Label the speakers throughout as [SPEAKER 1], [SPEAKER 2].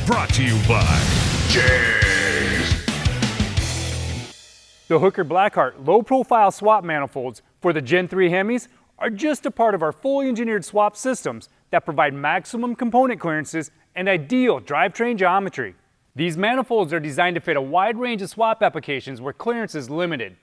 [SPEAKER 1] Brought to you by JEGS.
[SPEAKER 2] The Hooker Blackheart low-profile swap manifolds for the Gen III Hemis are just a part of our fully engineered swap systems that provide maximum component clearances and ideal drivetrain geometry. These manifolds are designed to fit a wide range of swap applications where clearance is limited.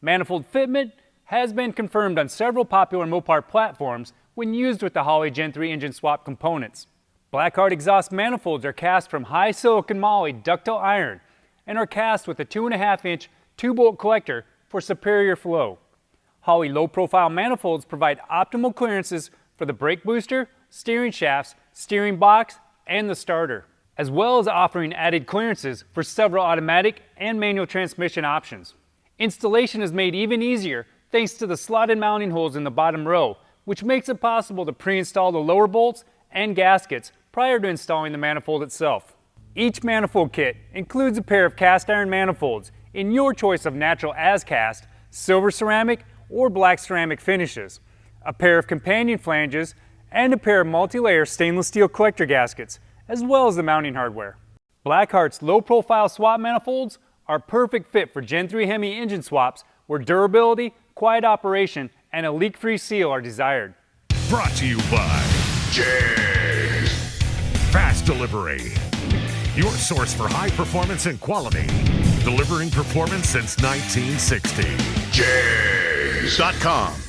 [SPEAKER 2] Manifold fitment has been confirmed on several popular Mopar platforms when used with the Holley Gen III engine swap components. Blackheart exhaust manifolds are cast from hi-silicon-moly ductile iron and are cast with a 2.5-inch 2-bolt collector for superior flow. Holley low-profile manifolds provide optimal clearances for the brake booster, steering shafts, steering box, and the starter, as well as offering added clearances for several automatic and manual transmission options. Installation is made even easier thanks to the slotted mounting holes in the bottom row, which makes it possible to pre-install the lower bolts and gaskets prior to installing the manifold itself. Each manifold kit includes a pair of cast iron manifolds in your choice of natural as cast, silver ceramic, or black ceramic finishes, a pair of companion flanges, and a pair of multi-layer stainless steel collector gaskets, as well as the mounting hardware. Blackheart's low-profile swap manifolds are a perfect fit for Gen III Hemi engine swaps where durability, quiet operation, and a leak-free seal are desired.
[SPEAKER 1] Brought to you by JEGS. Fast delivery. Your source for high performance and quality. Delivering performance since 1960. JEGS.com.